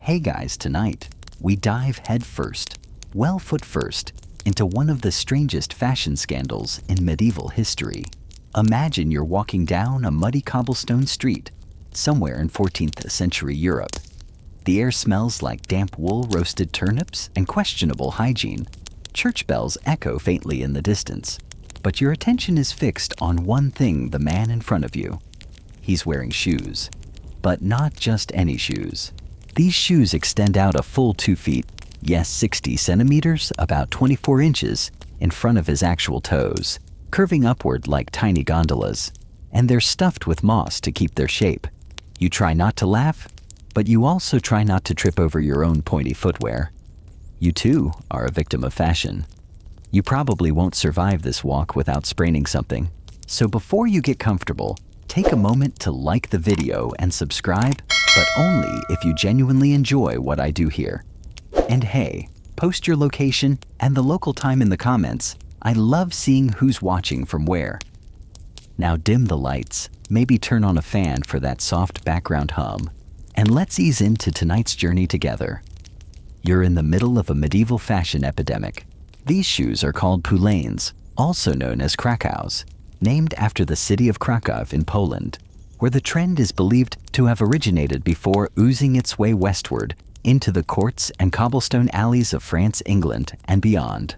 Hey guys, tonight we dive headfirst, well foot first, into one of the strangest fashion scandals in medieval history. Imagine you're walking down a muddy cobblestone street somewhere in 14th century Europe. The air smells like damp wool, roasted turnips, and questionable hygiene. Church bells echo faintly in the distance, but your attention is fixed on one thing: the man in front of you. He's wearing shoes, but not just any shoes. These shoes extend out a full 2 feet, yes 60 centimeters, about 24 inches, in front of his actual toes, curving upward like tiny gondolas, and they're stuffed with moss to keep their shape. You try not to laugh, but you also try not to trip over your own pointy footwear. You too are a victim of fashion. You probably won't survive this walk without spraining something. So before you get comfortable, take a moment to like the video and subscribe, but only if you genuinely enjoy what I do here. And hey, post your location and the local time in the comments. I love seeing who's watching from where. Now dim the lights, maybe turn on a fan for that soft background hum, and let's ease into tonight's journey together. You're in the middle of a medieval fashion epidemic. These shoes are called poulaines, also known as Krakows, named after the city of Krakow in Poland, where the trend is believed to have originated before oozing its way westward into the courts and cobblestone alleys of France, England, and beyond.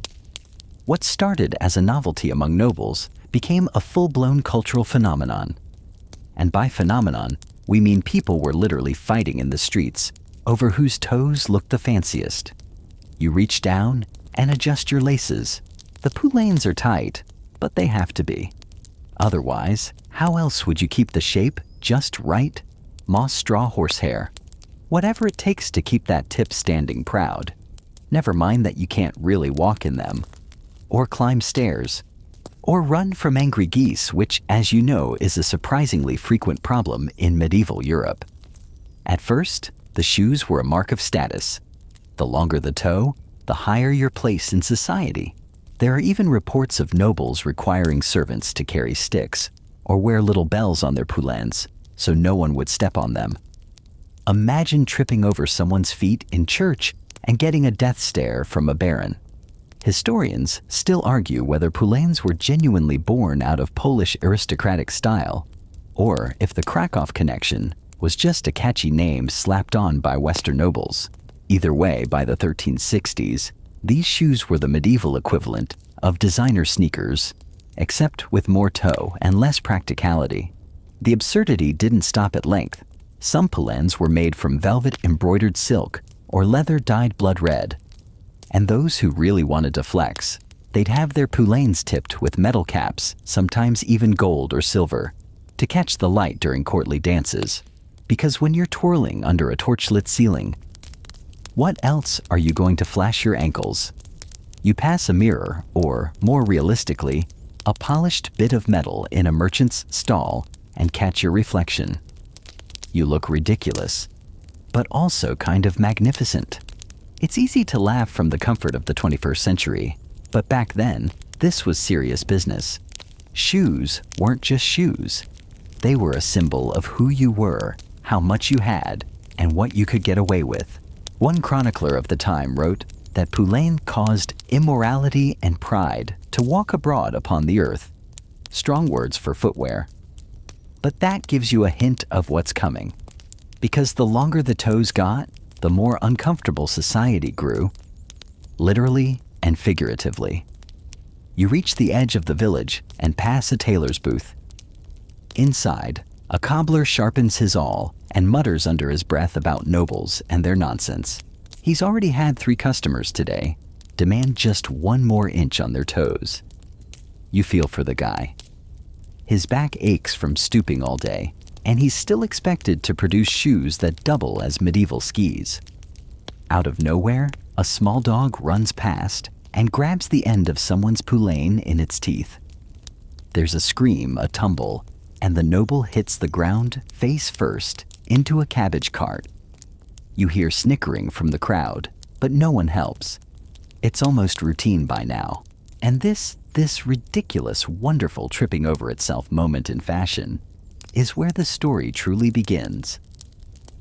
What started as a novelty among nobles became a full-blown cultural phenomenon. And by phenomenon, we mean people were literally fighting in the streets over whose toes looked the fanciest. You reach down and adjust your laces. The poulaines are tight, but they have to be. Otherwise, how else would you keep the shape just right? Moss, straw, horsehair. Whatever it takes to keep that tip standing proud. Never mind that you can't really walk in them, or climb stairs, or run from angry geese, which, as you know, is a surprisingly frequent problem in medieval Europe. At first, the shoes were a mark of status. The longer the toe, the higher your place in society. There are even reports of nobles requiring servants to carry sticks or wear little bells on their poulaines so no one would step on them. Imagine tripping over someone's feet in church and getting a death stare from a baron. Historians still argue whether poulaines were genuinely born out of Polish aristocratic style, or if the Krakow connection was just a catchy name slapped on by Western nobles. Either way, by the 1360s, these shoes were the medieval equivalent of designer sneakers, except with more toe and less practicality. The absurdity didn't stop at length. Some poulaines were made from velvet embroidered silk or leather dyed blood red. And those who really wanted to flex, they'd have their poulaines tipped with metal caps, sometimes even gold or silver, to catch the light during courtly dances. Because when you're twirling under a torchlit ceiling, what else are you going to flash your ankles? You pass a mirror, or, more realistically, a polished bit of metal in a merchant's stall and catch your reflection. You look ridiculous, but also kind of magnificent. It's easy to laugh from the comfort of the 21st century, but back then, this was serious business. Shoes weren't just shoes. They were a symbol of who you were, how much you had, and what you could get away with. One chronicler of the time wrote that poulain caused immorality and pride to walk abroad upon the earth. Strong words for footwear. But that gives you a hint of what's coming. Because the longer the toes got, the more uncomfortable society grew, literally and figuratively. You reach the edge of the village and pass a tailor's booth. Inside, a cobbler sharpens his awl and mutters under his breath about nobles and their nonsense. He's already had 3 customers today. Demand just 1 more inch on their toes. You feel for the guy. His back aches from stooping all day, and he's still expected to produce shoes that double as medieval skis. Out of nowhere, a small dog runs past and grabs the end of someone's poulain in its teeth. There's a scream, a tumble, and the noble hits the ground face first into a cabbage cart. You hear snickering from the crowd, but no one helps. It's almost routine by now, and this ridiculous, wonderful tripping over itself moment in fashion is where the story truly begins.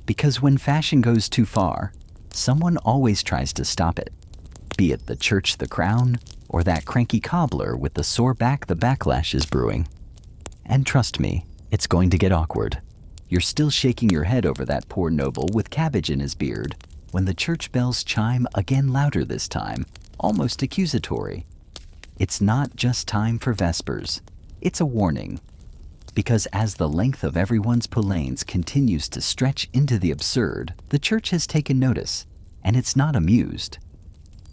Because when fashion goes too far, someone always tries to stop it. Be it the church the crown, or that cranky cobbler with the sore back the backlash is brewing. And trust me, it's going to get awkward. You're still shaking your head over that poor noble with cabbage in his beard when the church bells chime again louder this time, almost accusatory. It's not just time for Vespers. It's a warning. Because as the length of everyone's poulaines continues to stretch into the absurd, the church has taken notice, and it's not amused.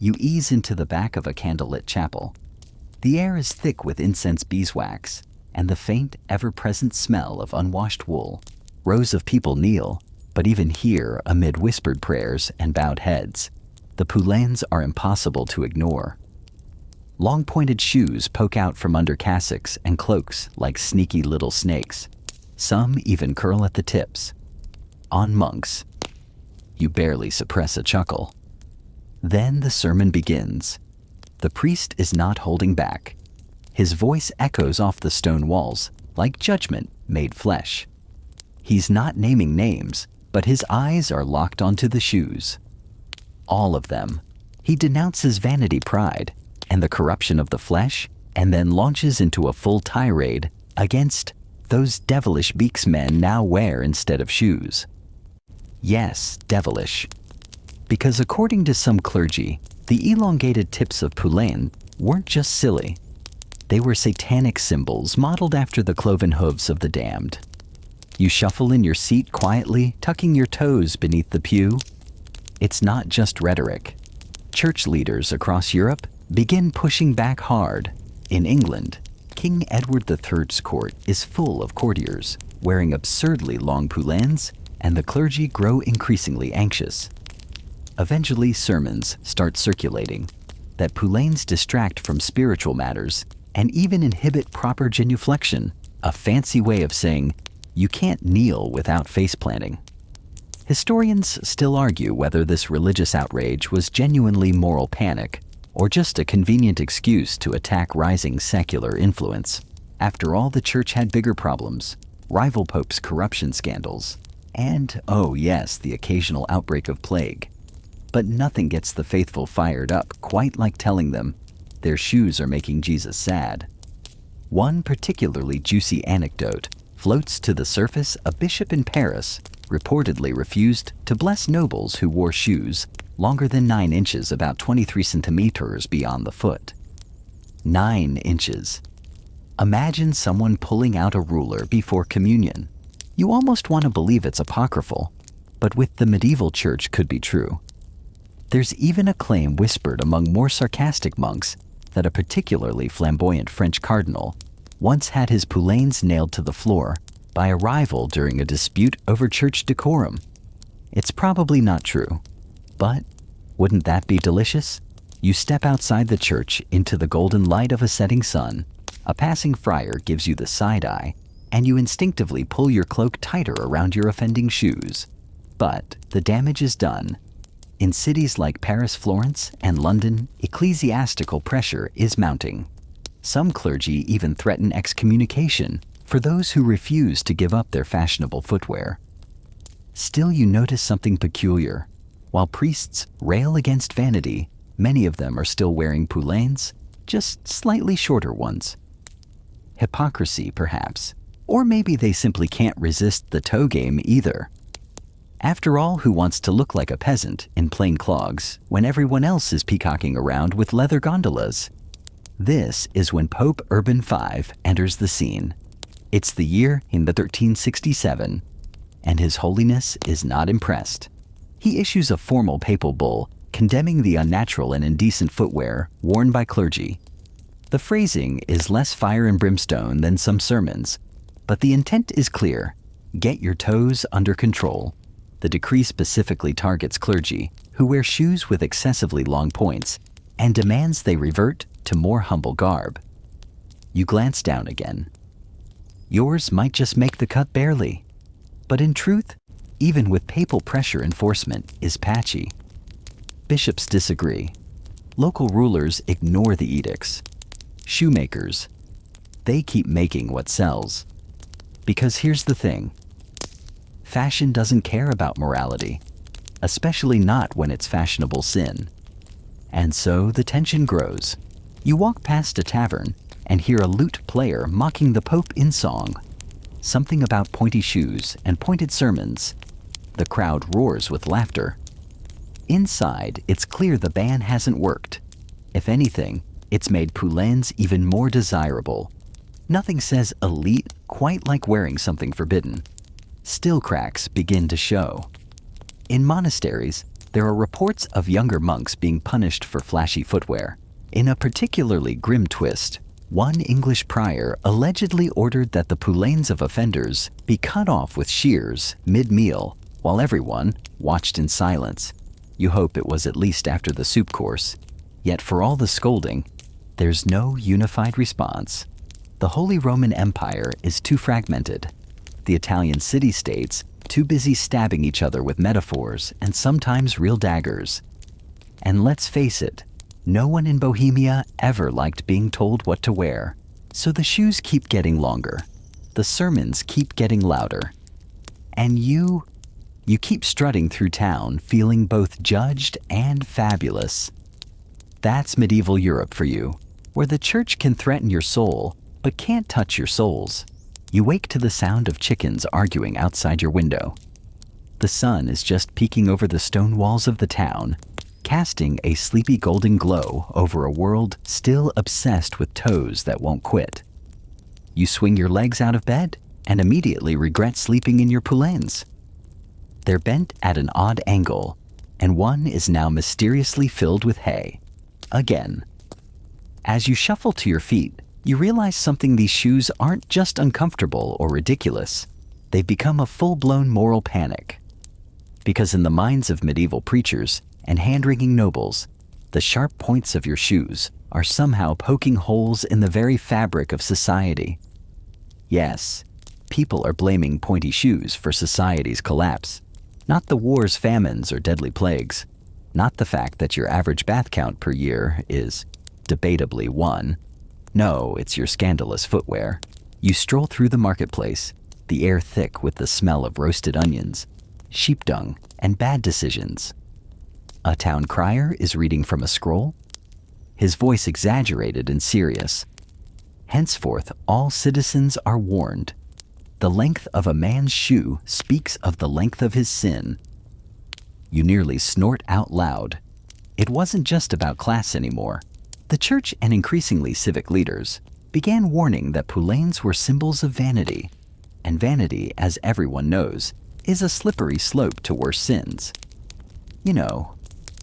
You ease into the back of a candlelit chapel. The air is thick with incense beeswax, and the faint, ever-present smell of unwashed wool. Rows of people kneel, but even here, amid whispered prayers and bowed heads, the poulaines are impossible to ignore. Long-pointed shoes poke out from under cassocks and cloaks like sneaky little snakes. Some even curl at the tips. On monks, you barely suppress a chuckle. Then the sermon begins. The priest is not holding back. His voice echoes off the stone walls like judgment made flesh. He's not naming names, but his eyes are locked onto the shoes. All of them. He denounces vanity pride and the corruption of the flesh, and then launches into a full tirade against those devilish beaks men now wear instead of shoes. Yes, devilish. Because according to some clergy, the elongated tips of poulain weren't just silly. They were satanic symbols modeled after the cloven hooves of the damned. You shuffle in your seat quietly, tucking your toes beneath the pew. It's not just rhetoric. Church leaders across Europe begin pushing back hard. In England, King Edward III's court is full of courtiers wearing absurdly long poulains, and the clergy grow increasingly anxious. Eventually, sermons start circulating that poulains distract from spiritual matters and even inhibit proper genuflection, a fancy way of saying you can't kneel without face planting. Historians still argue whether this religious outrage was genuinely moral panic or just a convenient excuse to attack rising secular influence. After all, the church had bigger problems: rival popes' corruption scandals, and, oh yes, the occasional outbreak of plague. But nothing gets the faithful fired up quite like telling them their shoes are making Jesus sad. One particularly juicy anecdote floats to the surface. A bishop in Paris reportedly refused to bless nobles who wore shoes longer than 9 inches, about 23 centimeters beyond the foot. 9 inches. Imagine someone pulling out a ruler before communion. You almost want to believe it's apocryphal, but with the medieval church could be true. There's even a claim whispered among more sarcastic monks that a particularly flamboyant French cardinal once had his poulains nailed to the floor by a rival during a dispute over church decorum. It's probably not true, but wouldn't that be delicious? You step outside the church into the golden light of a setting sun. A passing friar gives you the side eye, and you instinctively pull your cloak tighter around your offending shoes. But the damage is done. In cities like Paris, Florence, and London, ecclesiastical pressure is mounting. Some clergy even threaten excommunication for those who refuse to give up their fashionable footwear. Still, you notice something peculiar. While priests rail against vanity, many of them are still wearing poulains, just slightly shorter ones. Hypocrisy, perhaps. Or maybe they simply can't resist the toe game either. After all, who wants to look like a peasant in plain clogs when everyone else is peacocking around with leather gondolas? This is when Pope Urban V enters the scene. It's the year in the 1367, and His Holiness is not impressed. He issues a formal papal bull condemning the unnatural and indecent footwear worn by clergy. The phrasing is less fire and brimstone than some sermons, but the intent is clear: get your toes under control. The decree specifically targets clergy who wear shoes with excessively long points and demands they revert to more humble garb. You glance down again. Yours might just make the cut barely, but in truth, even with papal pressure, enforcement is patchy. Bishops disagree. Local rulers ignore the edicts. Shoemakers, they keep making what sells. Because here's the thing. fashion doesn't care about morality, especially not when it's fashionable sin. And so the tension grows. You walk past a tavern and hear a lute player mocking the Pope in song. Something about pointy shoes and pointed sermons. The crowd roars with laughter. Inside, it's clear the ban hasn't worked. If anything, it's made poulaines even more desirable. Nothing says elite quite like wearing something forbidden. Still cracks begin to show. In monasteries, there are reports of younger monks being punished for flashy footwear. In a particularly grim twist, one English prior allegedly ordered that the poulaines of offenders be cut off with shears mid-meal while everyone watched in silence. You hope it was at least after the soup course. Yet for all the scolding, there's no unified response. The Holy Roman Empire is too fragmented. The Italian city-states too busy stabbing each other with metaphors and sometimes real daggers. And let's face it, no one in Bohemia ever liked being told what to wear. So the shoes keep getting longer. The sermons keep getting louder. And you keep strutting through town feeling both judged and fabulous. That's medieval Europe for you, where the church can threaten your soul but can't touch your souls. You wake to the sound of chickens arguing outside your window. The sun is just peeking over the stone walls of the town, casting a sleepy golden glow over a world still obsessed with toes that won't quit. You swing your legs out of bed and immediately regret sleeping in your poulaines. They're bent at an odd angle, and one is now mysteriously filled with hay. Again. As you shuffle to your feet, you realize something: these shoes aren't just uncomfortable or ridiculous. They've become a full-blown moral panic. Because in the minds of medieval preachers and hand-wringing nobles, the sharp points of your shoes are somehow poking holes in the very fabric of society. Yes, people are blaming pointy shoes for society's collapse. Not the wars, famines, or deadly plagues. Not the fact that your average bath count per year is, debatably, 1. No, it's your scandalous footwear. You stroll through the marketplace, the air thick with the smell of roasted onions, sheep dung, and bad decisions. A town crier is reading from a scroll, his voice exaggerated and serious. Henceforth, all citizens are warned. The length of a man's shoe speaks of the length of his sin. You nearly snort out loud. It wasn't just about class anymore. The church and increasingly civic leaders began warning that poulaines were symbols of vanity, and vanity, as everyone knows, is a slippery slope to worse sins. You know,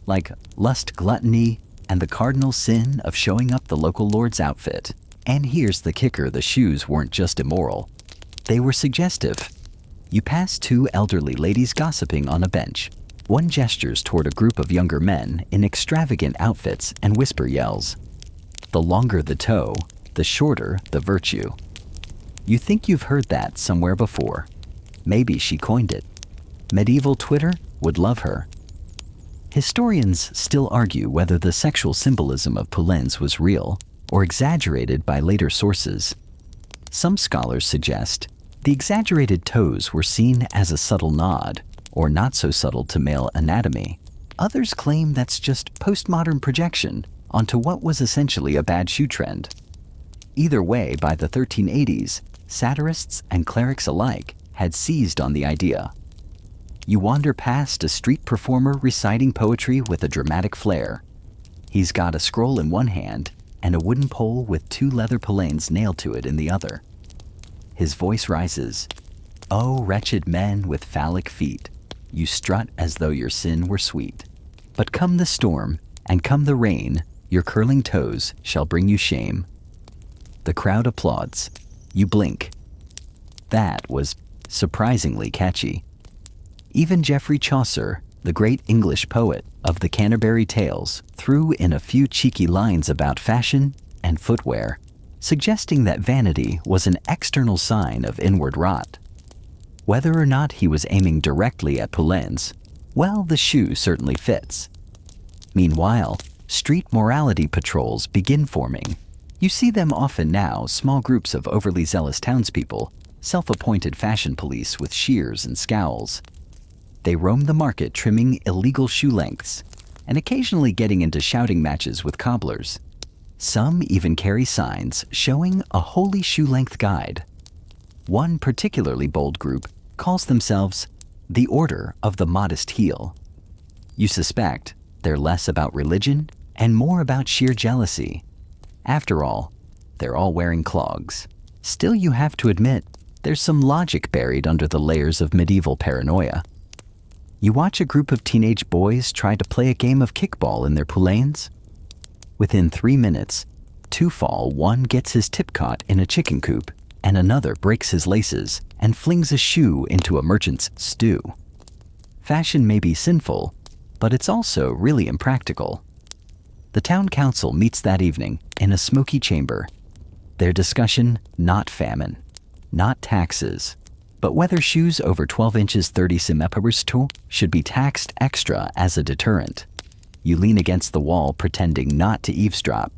like lust, gluttony, and the cardinal sin of showing up the local lord's outfit. And here's the kicker: the shoes weren't just immoral. They were suggestive. You pass 2 elderly ladies gossiping on a bench. One gestures toward a group of younger men in extravagant outfits and whisper yells. The longer the toe, the shorter the virtue. You think you've heard that somewhere before. Maybe she coined it. Medieval Twitter would love her. Historians still argue whether the sexual symbolism of poulaines was real or exaggerated by later sources. Some scholars suggest the exaggerated toes were seen as a subtle nod, or not so subtle, to male anatomy. Others claim that's just postmodern projection onto what was essentially a bad shoe trend. Either way, by the 1380s, satirists and clerics alike had seized on the idea. You wander past a street performer reciting poetry with a dramatic flair. He's got a scroll in one hand and a wooden pole with 2 leather poulaines nailed to it in the other. His voice rises. "Oh, wretched men with phallic feet, you strut as though your sin were sweet. But come the storm, and come the rain, your curling toes shall bring you shame." The crowd applauds. You blink. That was surprisingly catchy. Even Geoffrey Chaucer, the great English poet of the Canterbury Tales, threw in a few cheeky lines about fashion and footwear, suggesting that vanity was an external sign of inward rot. Whether or not he was aiming directly at poulaines, well, the shoe certainly fits. Meanwhile, street morality patrols begin forming. You see them often now, small groups of overly zealous townspeople self-appointed fashion police with shears and scowls. They roam the market trimming illegal shoe lengths and occasionally getting into shouting matches with cobblers. Some even carry signs showing a holy shoe length guide. One particularly bold group calls themselves the Order of the Modest Heel. You suspect they're less about religion and more about sheer jealousy. After all, they're all wearing clogs. Still, you have to admit, there's some logic buried under the layers of medieval paranoia. You watch a group of teenage boys try to play a game of kickball in their poulaines. Within 3 minutes, 2 fall, one gets his tip caught in a chicken coop, and another breaks his laces and flings a shoe into a merchant's stew. Fashion may be sinful, but it's also really impractical. The town council meets that evening in a smoky chamber. Their discussion, not famine, not taxes, but whether shoes over 12 inches 30 cm should be taxed extra as a deterrent. You lean against the wall pretending not to eavesdrop.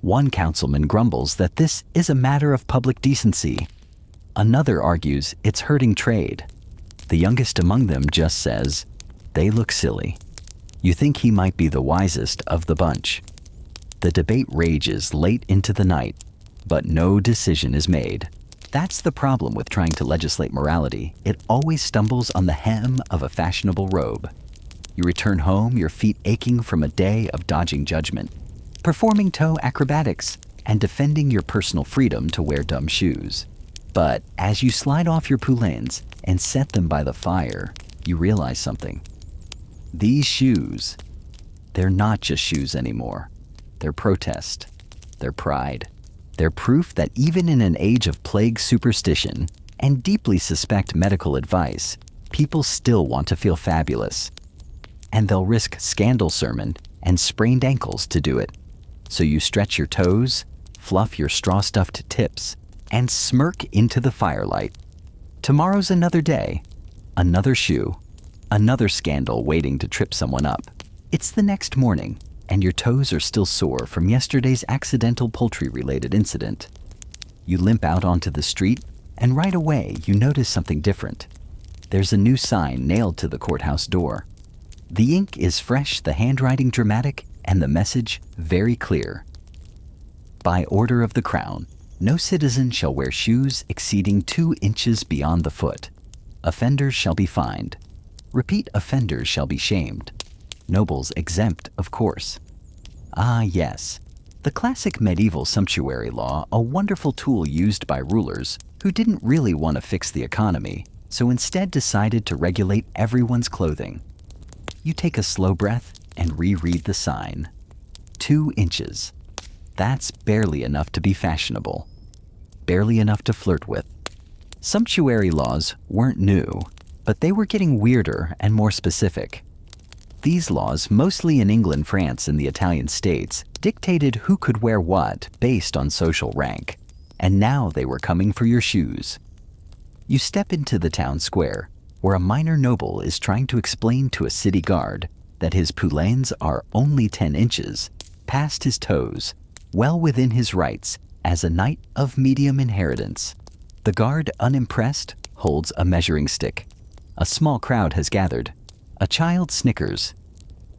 One councilman grumbles that this is a matter of public decency. Another argues it's hurting trade. The youngest among them just says, "They look silly." You think he might be the wisest of the bunch. The debate rages late into the night, but no decision is made. That's the problem with trying to legislate morality. It always stumbles on the hem of a fashionable robe. You return home, your feet aching from a day of dodging judgment, performing toe acrobatics, and defending your personal freedom to wear dumb shoes. But as you slide off your poulaines and set them by the fire, you realize something. These shoes, they're not just shoes anymore. They're protest. They're pride. They're proof that even in an age of plague superstition and deeply suspect medical advice, people still want to feel fabulous. And they'll risk scandal sermon and sprained ankles to do it. So you stretch your toes, fluff your straw-stuffed tips, and smirk into the firelight. Tomorrow's another day, another shoe, another scandal waiting to trip someone up. It's the next morning, and your toes are still sore from yesterday's accidental poultry-related incident. You limp out onto the street, and right away you notice something different. There's a new sign nailed to the courthouse door. The ink is fresh, the handwriting dramatic, and the message very clear. By order of the Crown, no citizen shall wear shoes exceeding 2 inches beyond the foot. Offenders shall be fined. Repeat offenders shall be shamed. Nobles exempt, of course. Ah, yes, the classic medieval sumptuary law, a wonderful tool used by rulers who didn't really want to fix the economy, so instead decided to regulate everyone's clothing. You take a slow breath and reread the sign. 2 inches. That's barely enough to be fashionable. Barely enough to flirt with. Sumptuary laws weren't new, but they were getting weirder and more specific. These laws, mostly in England, France, and the Italian states, dictated who could wear what based on social rank. And now they were coming for your shoes. You step into the town square, where a minor noble is trying to explain to a city guard that his poulaines are only 10 inches, past his toes, well within his rights as a knight of medium inheritance. The guard, unimpressed, holds a measuring stick. A small crowd has gathered. A child snickers.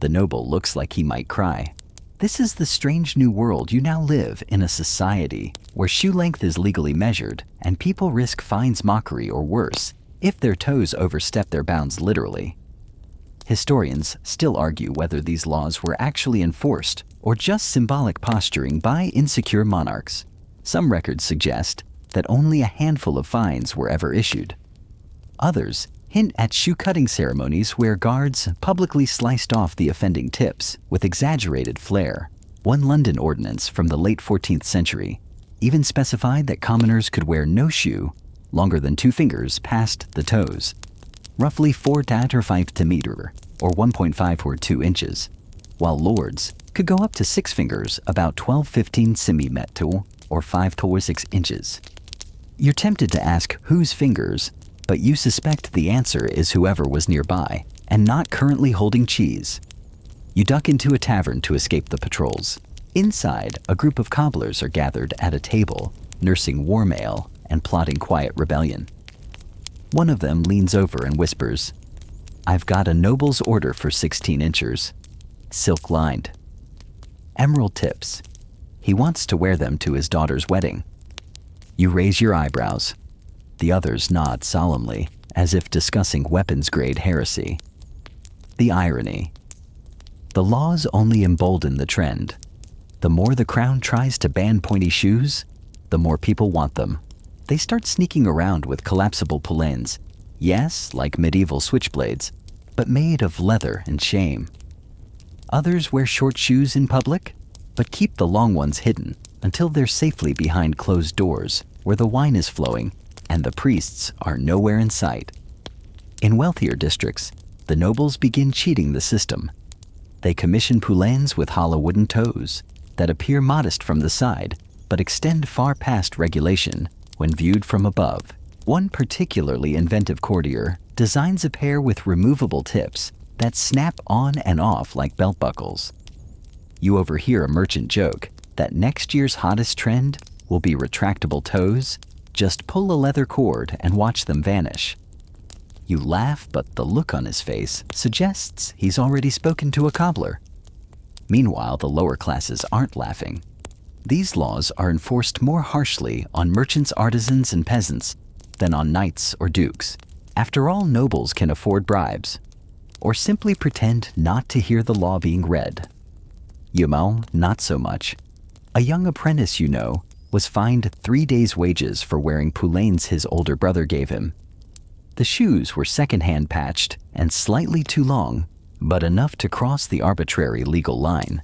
The noble looks like he might cry. This is the strange new world. You now live in a society where shoe length is legally measured and people risk fines, mockery, or worse if their toes overstep their bounds literally. Historians still argue whether these laws were actually enforced or just symbolic posturing by insecure monarchs. Some records suggest that only a handful of fines were ever issued. Others hint at shoe-cutting ceremonies where guards publicly sliced off the offending tips with exaggerated flair. One London ordinance from the late 14th century even specified that commoners could wear no shoe longer than 2 fingers past the toes, roughly 4 or 5 meter, or 1.5 or 2 inches, while lords could go up to 6 fingers, about 12-15 cm, or 5 to 6 inches. You're tempted to ask whose fingers, but you suspect the answer is whoever was nearby and not currently holding cheese. You duck into a tavern to escape the patrols. Inside, a group of cobblers are gathered at a table, nursing warm ale and plotting quiet rebellion. One of them leans over and whispers, "I've got a noble's order for 16 inchers, silk-lined. Emerald tips. He wants to wear them to his daughter's wedding." You raise your eyebrows. The others nod solemnly, as if discussing weapons-grade heresy. The irony. The laws only embolden the trend. The more the crown tries to ban pointy shoes, the more people want them. They start sneaking around with collapsible poulaines. Yes, like medieval switchblades, but made of leather and shame. Others wear short shoes in public, but keep the long ones hidden until they're safely behind closed doors where the wine is flowing and the priests are nowhere in sight. In wealthier districts, the nobles begin cheating the system. They commission poulaines with hollow wooden toes that appear modest from the side but extend far past regulation when viewed from above. One particularly inventive courtier designs a pair with removable tips that snap on and off like belt buckles. You overhear a merchant joke that next year's hottest trend will be retractable toes. Just pull a leather cord and watch them vanish. You laugh, but the look on his face suggests he's already spoken to a cobbler. Meanwhile, the lower classes aren't laughing. These laws are enforced more harshly on merchants, artisans, and peasants than on knights or dukes. After all, nobles can afford bribes, or simply pretend not to hear the law being read. Yumel, not so much. A young apprentice you know was fined 3 days' wages for wearing poulaines his older brother gave him. The shoes were second-hand patched and slightly too long, but enough to cross the arbitrary legal line.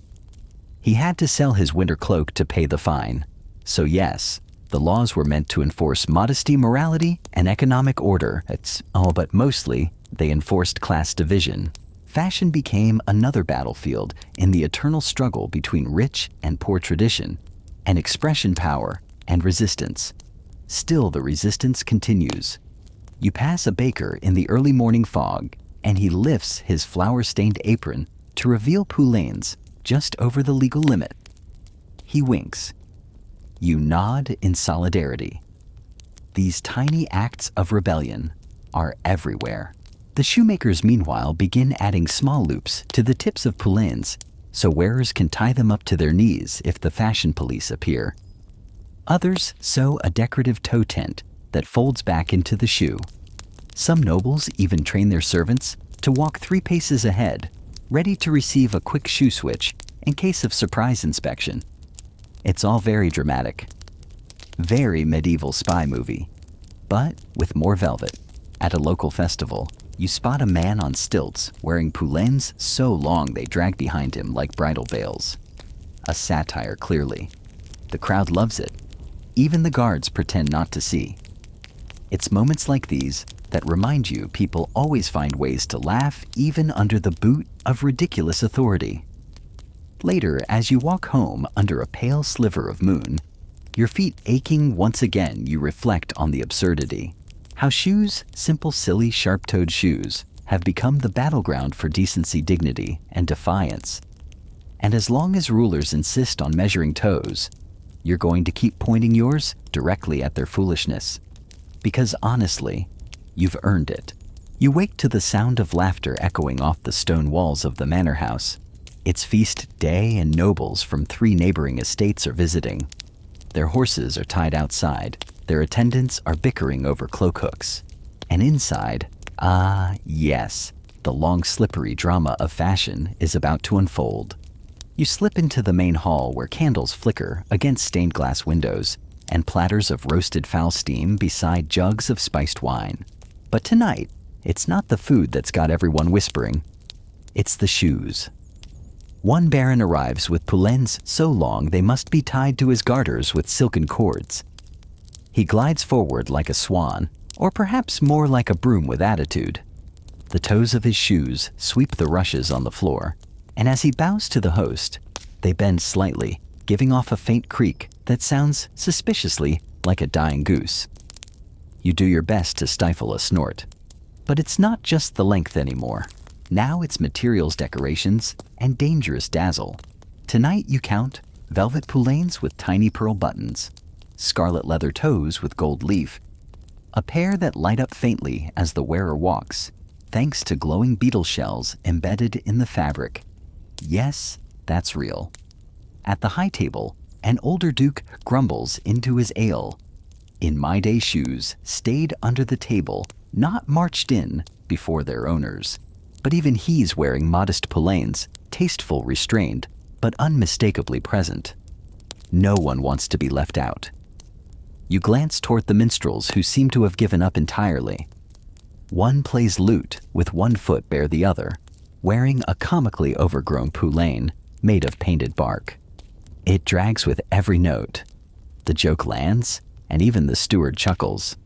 He had to sell his winter cloak to pay the fine. So yes, the laws were meant to enforce modesty, morality, and economic order. But mostly, they enforced class division. Fashion became another battlefield in the eternal struggle between rich and poor tradition, and expression power and resistance. Still, the resistance continues. You pass a baker in the early morning fog, and he lifts his flour-stained apron to reveal poulaines just over the legal limit. He winks. You nod in solidarity. These tiny acts of rebellion are everywhere. The shoemakers, meanwhile, begin adding small loops to the tips of poulaines so wearers can tie them up to their knees if the fashion police appear. Others sew a decorative toe tent that folds back into the shoe. Some nobles even train their servants to walk 3 paces ahead, ready to receive a quick shoe switch in case of surprise inspection. It's all very dramatic. Very medieval spy movie, but with more velvet. At a local festival, you spot a man on stilts wearing poulaines so long they drag behind him like bridal veils. A satire, clearly. The crowd loves it. Even the guards pretend not to see. It's moments like these that remind you people always find ways to laugh even under the boot of ridiculous authority. Later, as you walk home under a pale sliver of moon, your feet aching once again, you reflect on the absurdity. How shoes, simple, silly, sharp-toed shoes, have become the battleground for decency, dignity, and defiance. And as long as rulers insist on measuring toes, you're going to keep pointing yours directly at their foolishness. Because honestly, you've earned it. You wake to the sound of laughter echoing off the stone walls of the manor house. It's feast day and nobles from 3 neighboring estates are visiting. Their horses are tied outside. Their attendants are bickering over cloak hooks. And inside, yes, the long slippery drama of fashion is about to unfold. You slip into the main hall where candles flicker against stained glass windows and platters of roasted fowl steam beside jugs of spiced wine. But tonight, it's not the food that's got everyone whispering. It's the shoes. One baron arrives with poulaines so long they must be tied to his garters with silken cords. He glides forward like a swan, or perhaps more like a broom with attitude. The toes of his shoes sweep the rushes on the floor, and as he bows to the host, they bend slightly, giving off a faint creak that sounds suspiciously like a dying goose. You do your best to stifle a snort. But it's not just the length anymore. Now it's materials, decorations, and dangerous dazzle. Tonight you count velvet poulaines with tiny pearl buttons, scarlet leather toes with gold leaf, a pair that light up faintly as the wearer walks, thanks to glowing beetle shells embedded in the fabric. Yes, that's real. At the high table, an older duke grumbles into his ale. In my day shoes stayed under the table, not marched in before their owners. But even he's wearing modest poulaines, tasteful, restrained, but unmistakably present. No one wants to be left out. You glance toward the minstrels who seem to have given up entirely. One plays lute with one foot bare the other, wearing a comically overgrown poulain made of painted bark. It drags with every note. The joke lands, and even the steward chuckles.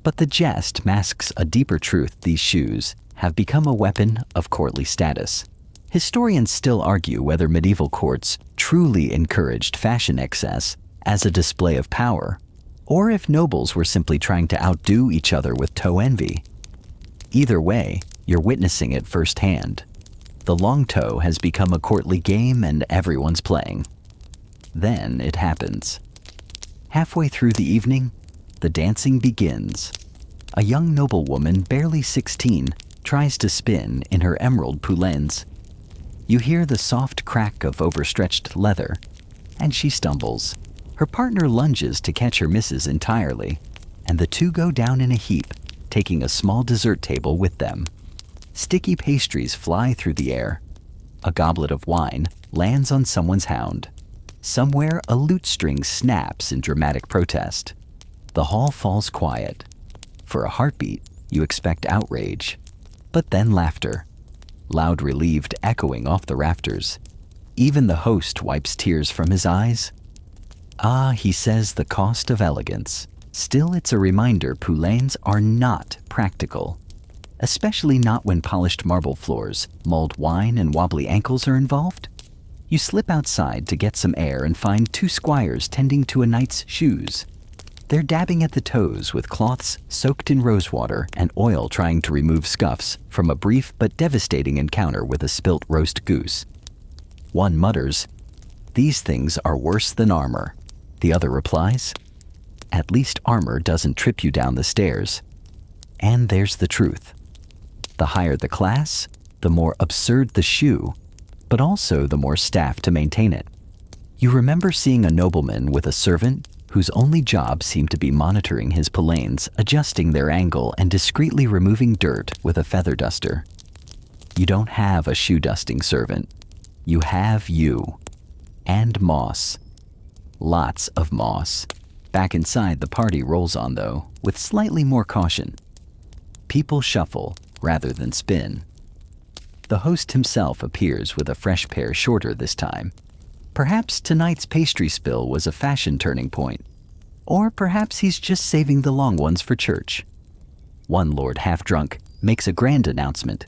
But the jest masks a deeper truth. These shoes have become a weapon of courtly status. Historians still argue whether medieval courts truly encouraged fashion excess as a display of power, or if nobles were simply trying to outdo each other with toe envy. Either way, you're witnessing it firsthand. The long toe has become a courtly game and everyone's playing. Then it happens. Halfway through the evening, the dancing begins. A young noblewoman, barely 16, tries to spin in her emerald poulaines. You hear the soft crack of overstretched leather, and she stumbles. Her partner lunges to catch her misses entirely, and the two go down in a heap, taking a small dessert table with them. Sticky pastries fly through the air. A goblet of wine lands on someone's hound. Somewhere, a lute string snaps in dramatic protest. The hall falls quiet. For a heartbeat, you expect outrage, but then laughter, loud relieved echoing off the rafters. Even the host wipes tears from his eyes. Ah, he says, the cost of elegance. Still, it's a reminder poulaines are not practical, especially not when polished marble floors, mulled wine, and wobbly ankles are involved. You slip outside to get some air and find two squires tending to a knight's shoes. They're dabbing at the toes with cloths soaked in rosewater and oil, trying to remove scuffs from a brief but devastating encounter with a spilt roast goose. One mutters, "These things are worse than armor." The other replies, "At least armor doesn't trip you down the stairs." And there's the truth. The higher the class, the more absurd the shoe, but also the more staff to maintain it. You remember seeing a nobleman with a servant whose only job seemed to be monitoring his poulaines, adjusting their angle and discreetly removing dirt with a feather duster. You don't have a shoe dusting servant. You have you. And moss. Lots of moss. Back inside, the party rolls on, though, with slightly more caution. People shuffle rather than spin. The host himself appears with a fresh pair, shorter this time. Perhaps tonight's pastry spill was a fashion turning point. Or perhaps he's just saving the long ones for church. One lord, half drunk, makes a grand announcement.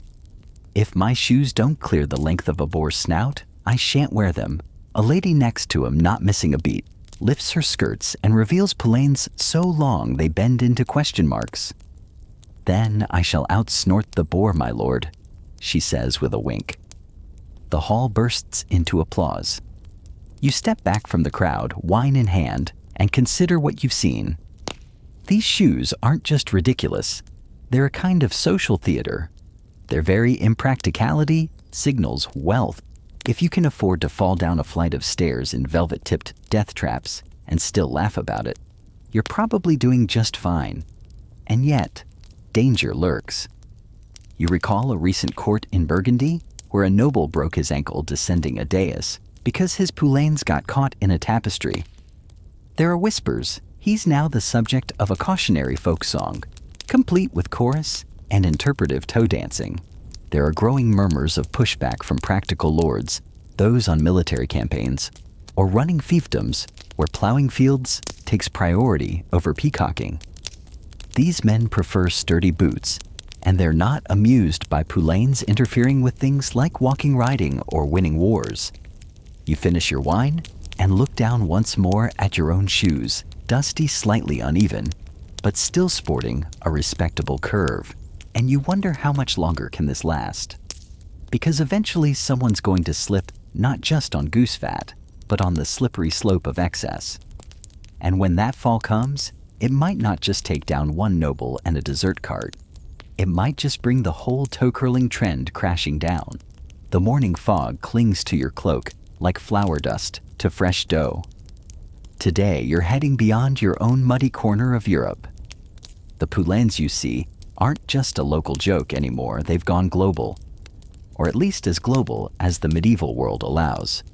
"If my shoes don't clear the length of a boar's snout, I shan't wear them." A lady next to him, not missing a beat, lifts her skirts and reveals poulaines so long they bend into question marks. "Then I shall outsnort the boar, my lord," she says with a wink. The hall bursts into applause. You step back from the crowd, wine in hand, and consider what you've seen. These shoes aren't just ridiculous. They're a kind of social theater. Their very impracticality signals wealth. If you can afford to fall down a flight of stairs in velvet-tipped death traps and still laugh about it, you're probably doing just fine. And yet, danger lurks. You recall a recent court in Burgundy where a noble broke his ankle descending a dais because his poulaines got caught in a tapestry. There are whispers he's now the subject of a cautionary folk song, complete with chorus and interpretive toe dancing. There are growing murmurs of pushback from practical lords, those on military campaigns, or running fiefdoms where plowing fields takes priority over peacocking. These men prefer sturdy boots, and they're not amused by poulaines interfering with things like walking, riding, or winning wars. You finish your wine and look down once more at your own shoes, dusty, slightly uneven, but still sporting a respectable curve. And you wonder, how much longer can this last? Because eventually someone's going to slip not just on goose fat, but on the slippery slope of excess. And when that fall comes, it might not just take down one noble and a dessert cart. It might just bring the whole toe-curling trend crashing down. The morning fog clings to your cloak like flour dust to fresh dough. Today, you're heading beyond your own muddy corner of Europe. The poulaines you see aren't just a local joke anymore, they've gone global. Or at least as global as the medieval world allows.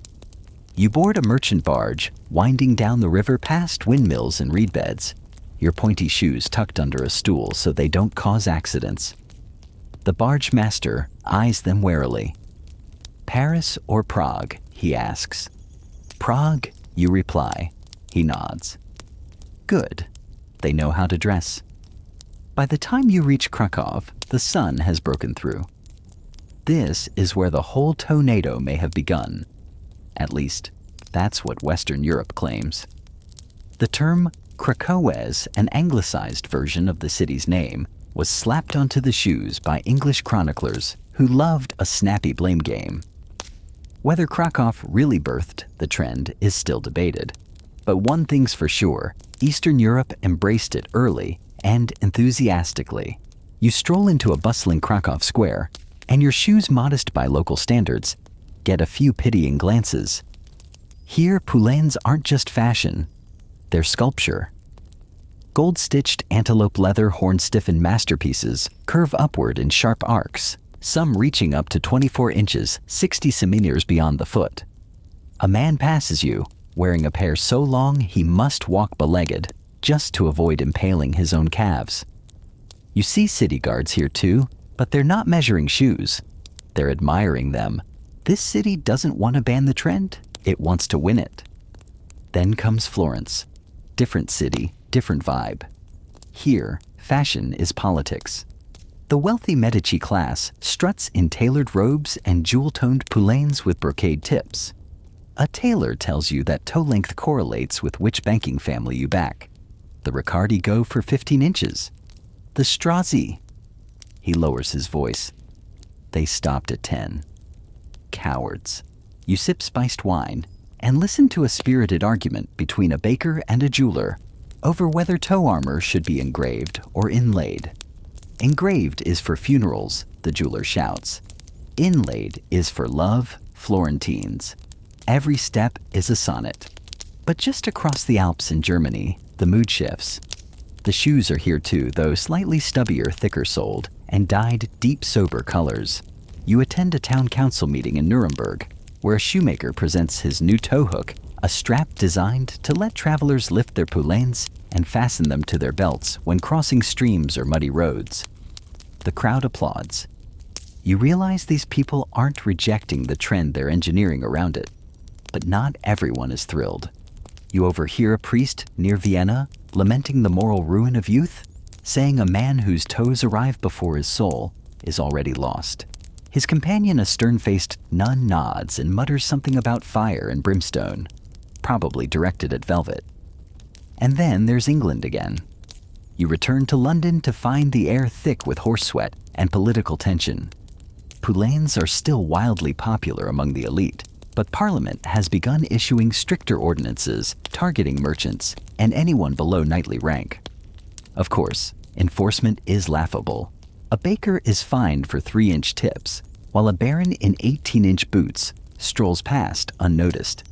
You board a merchant barge, winding down the river past windmills and reed beds, your pointy shoes tucked under a stool so they don't cause accidents. The barge master eyes them warily. "Paris or Prague?" he asks. "Prague," you reply. He nods. Good. They know how to dress. By the time you reach Krakow, the sun has broken through. This is where the whole tornado may have begun. At least, that's what Western Europe claims. The term Krakowes, an anglicized version of the city's name, was slapped onto the shoes by English chroniclers who loved a snappy blame game. Whether Krakow really birthed the trend is still debated. But one thing's for sure, Eastern Europe embraced it early and enthusiastically. You stroll into a bustling Krakow square, and your shoes, modest by local standards, get a few pitying glances. Here, poulaines aren't just fashion, they're sculpture. Gold-stitched antelope leather horn-stiffened masterpieces curve upward in sharp arcs, some reaching up to 24 inches, 60 centimeters beyond the foot. A man passes you, wearing a pair so long he must walk belegged, just to avoid impaling his own calves. You see city guards here too, but they're not measuring shoes. They're admiring them. This city doesn't want to ban the trend, it wants to win it. Then comes Florence. Different city, different vibe. Here, fashion is politics. The wealthy Medici class struts in tailored robes and jewel-toned poulaines with brocade tips. A tailor tells you that toe length correlates with which banking family you back. The Riccardi go for 15 inches. The Strozzi, he lowers his voice. They stopped at 10. Cowards. You sip spiced wine and listen to a spirited argument between a baker and a jeweler over whether toe armor should be engraved or inlaid. Engraved is for funerals, the jeweler shouts. Inlaid is for love, Florentines. Every step is a sonnet. But just across the Alps in Germany, the mood shifts. The shoes are here too, though slightly stubbier, thicker-soled, and dyed deep sober colors. You attend a town council meeting in Nuremberg, where a shoemaker presents his new toe hook, a strap designed to let travelers lift their poulaines and fasten them to their belts when crossing streams or muddy roads. The crowd applauds. You realize these people aren't rejecting the trend, they're engineering around it. But not everyone is thrilled. You overhear a priest near Vienna lamenting the moral ruin of youth, saying a man whose toes arrive before his soul is already lost. His companion, a stern-faced nun, nods and mutters something about fire and brimstone, probably directed at velvet. And then there's England again. You return to London to find the air thick with horse sweat and political tension. Poulaines are still wildly popular among the elite, but Parliament has begun issuing stricter ordinances targeting merchants and anyone below knightly rank. Of course, enforcement is laughable. A baker is fined for 3-inch tips, while a baron in 18-inch boots strolls past unnoticed.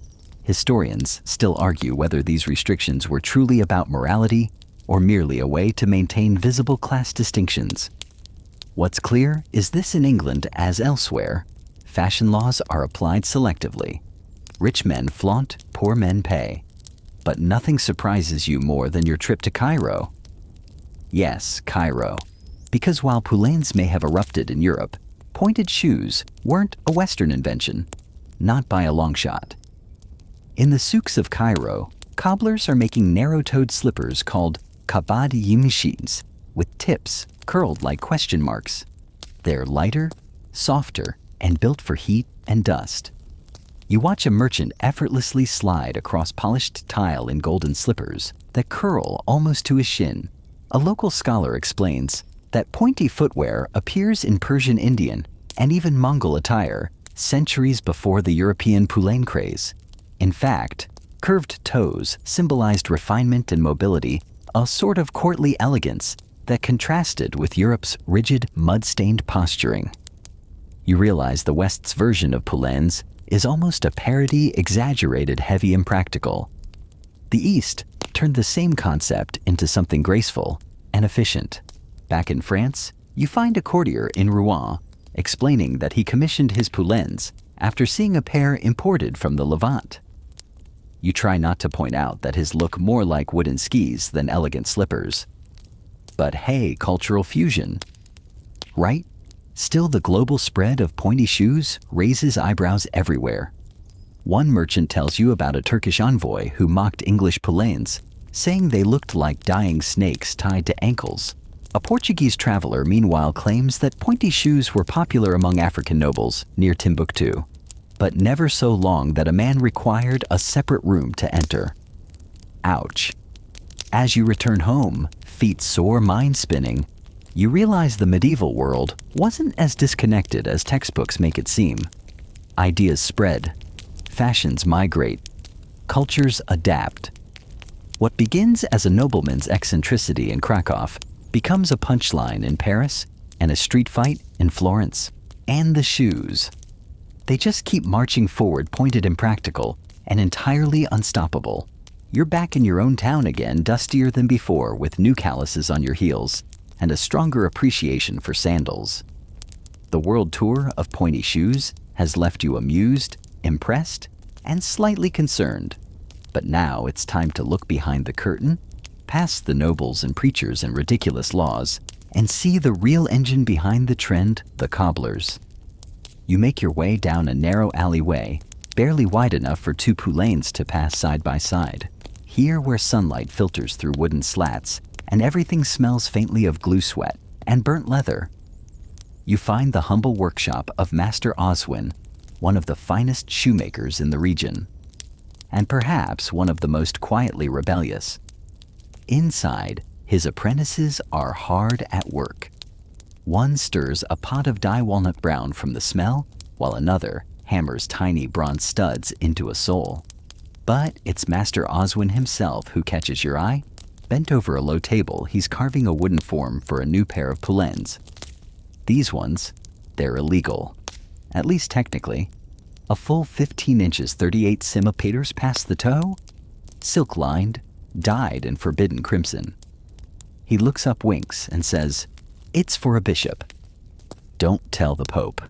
Historians still argue whether these restrictions were truly about morality or merely a way to maintain visible class distinctions. What's clear is this: in England, as elsewhere, fashion laws are applied selectively. Rich men flaunt, poor men pay. But nothing surprises you more than your trip to Cairo. Yes, Cairo. Because while poulaines may have erupted in Europe, pointed shoes weren't a Western invention. Not by a long shot. In the souks of Cairo, cobblers are making narrow-toed slippers called kabad yimshis, with tips curled like question marks. They're lighter, softer, and built for heat and dust. You watch a merchant effortlessly slide across polished tile in golden slippers that curl almost to his shin. A local scholar explains that pointy footwear appears in Persian Indian and even Mongol attire centuries before the European poulaine craze. In fact, Curved toes symbolized refinement and mobility, a sort of courtly elegance that contrasted with Europe's rigid, mud-stained posturing. You realize the West's version of poulaines is almost a parody, exaggerated, heavy, impractical. The East turned the same concept into something graceful and efficient. Back in France, you find a courtier in Rouen explaining that he commissioned his poulaines after seeing a pair imported from the Levant. You try not to point out that his look more like wooden skis than elegant slippers. But hey, cultural fusion, right? Still, the global spread of pointy shoes raises eyebrows everywhere. One merchant tells you about a Turkish envoy who mocked English poulaines, saying they looked like dying snakes tied to ankles. A Portuguese traveler, meanwhile, claims that pointy shoes were popular among African nobles near Timbuktu, but never so long that a man required a separate room to enter. Ouch. As you return home, feet sore, mind spinning, you realize the medieval world wasn't as disconnected as textbooks make it seem. Ideas spread, fashions migrate, cultures adapt. What begins as a nobleman's eccentricity in Krakow becomes a punchline in Paris and a street fight in Florence. And the shoes. They just keep marching forward, pointed and practical, and entirely unstoppable. You're back in your own town again, dustier than before, with new calluses on your heels and a stronger appreciation for sandals. The world tour of pointy shoes has left you amused, impressed, and slightly concerned. But now it's time to look behind the curtain, past the nobles and preachers and ridiculous laws, and see the real engine behind the trend, the cobblers. You make your way down a narrow alleyway, barely wide enough for two poulaines to pass side by side. Here, where sunlight filters through wooden slats, and everything smells faintly of glue sweat and burnt leather, you find the humble workshop of Master Oswin, one of the finest shoemakers in the region, and perhaps one of the most quietly rebellious. Inside, his apprentices are hard at work. One stirs a pot of dye walnut brown from the smell, while another hammers tiny bronze studs into a sole. But it's Master Oswin himself who catches your eye. Bent over a low table, he's carving a wooden form for a new pair of poulaines. These ones, they're illegal, at least technically. A full 15 inches 38 centimeters past the toe, silk-lined, dyed in forbidden crimson. He looks up, winks, and says, "It's for a bishop. Don't tell the Pope."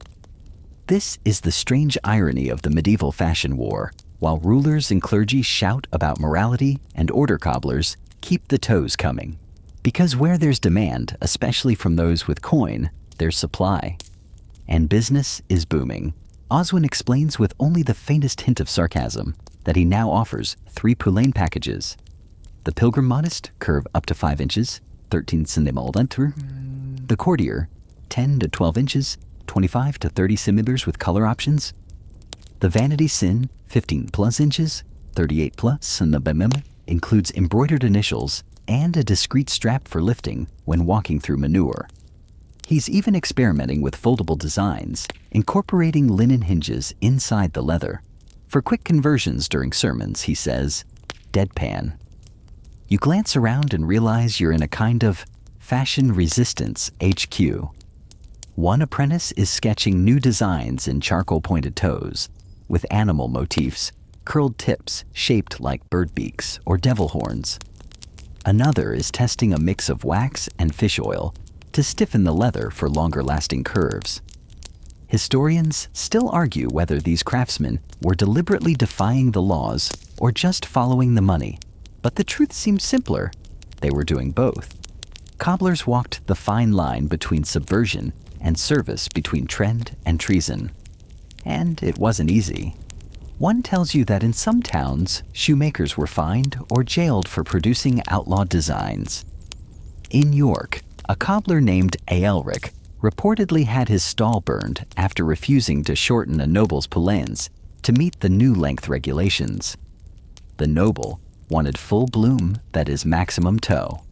This is the strange irony of the medieval fashion war. While rulers and clergy shout about morality and order, cobblers keep the toes coming. Because where there's demand, especially from those with coin, there's supply. And business is booming. Oswin explains with only the faintest hint of sarcasm that he now offers 3 poulaine packages. The pilgrim modest curve up to 5 inches, 13 centimeters. The courtier, 10 to 12 inches, 25 to 30 centimeters with color options. The vanity sin, 15 plus inches, 38 plus centimeters, includes embroidered initials and a discreet strap for lifting when walking through manure. He's even experimenting with foldable designs, incorporating linen hinges inside the leather. For quick conversions during sermons, he says, deadpan. You glance around and realize you're in a kind of fashion resistance HQ. One apprentice is sketching new designs in charcoal-pointed toes, with animal motifs, curled tips shaped like bird beaks or devil horns. Another is testing a mix of wax and fish oil to stiffen the leather for longer-lasting curves. Historians still argue whether these craftsmen were deliberately defying the laws or just following the money, but the truth seems simpler. They were doing both. Cobblers walked the fine line between subversion and service, between trend and treason. And it wasn't easy. One tells you that in some towns, shoemakers were fined or jailed for producing outlawed designs. In York, a cobbler named Aelric reportedly had his stall burned after refusing to shorten a noble's poulaines to meet the new length regulations. The noble wanted full bloom, that is maximum toe.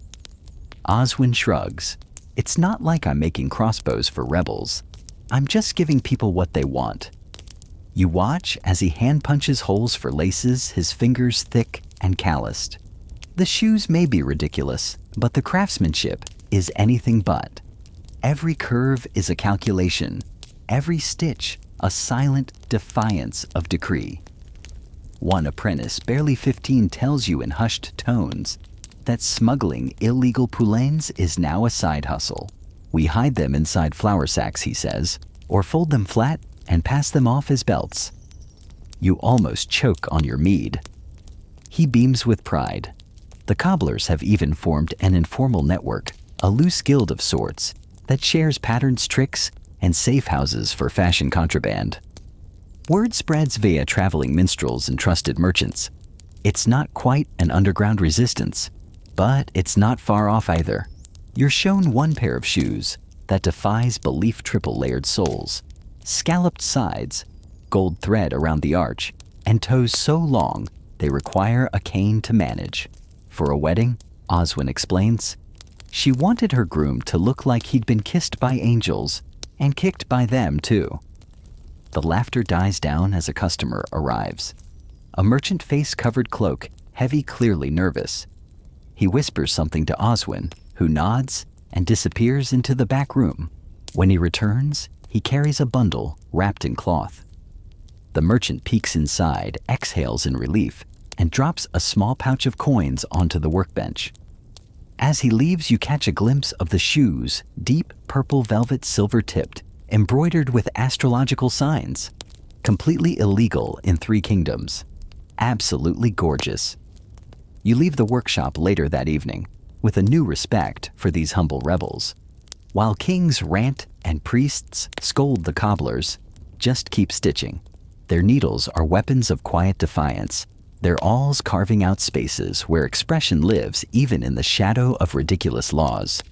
Oswin shrugs. It's not like I'm making crossbows for rebels. I'm just giving people what they want. You watch as he hand punches holes for laces, his fingers thick and calloused. The shoes may be ridiculous, but the craftsmanship is anything but. Every curve is a calculation, every stitch a silent defiance of decree. One apprentice, barely 15, tells you in hushed tones that smuggling illegal poulaines is now a side hustle. We hide them inside flour sacks, he says, or fold them flat and pass them off as belts. You almost choke on your mead. He beams with pride. The cobblers have even formed an informal network, a loose guild of sorts, that shares patterns, tricks, and safe houses for fashion contraband. Word spreads via traveling minstrels and trusted merchants. It's not quite an underground resistance, but it's not far off either. You're shown one pair of shoes that defies belief: triple-layered soles, scalloped sides, gold thread around the arch, and toes so long they require a cane to manage. For a wedding, Oswin explains, she wanted her groom to look like he'd been kissed by angels, and kicked by them too. The laughter dies down as a customer arrives. A merchant face-covered cloak, heavy, clearly nervous. He whispers something to Oswin, who nods and disappears into the back room. When he returns, he carries a bundle wrapped in cloth. The merchant peeks inside, exhales in relief, and drops a small pouch of coins onto the workbench. As he leaves, you catch a glimpse of the shoes, deep purple velvet, silver-tipped, embroidered with astrological signs. Completely illegal in 3 kingdoms. Absolutely gorgeous. You leave the workshop later that evening, with a new respect for these humble rebels. While kings rant and priests scold the cobblers, just keep stitching. Their needles are weapons of quiet defiance, their awls carving out spaces where expression lives even in the shadow of ridiculous laws.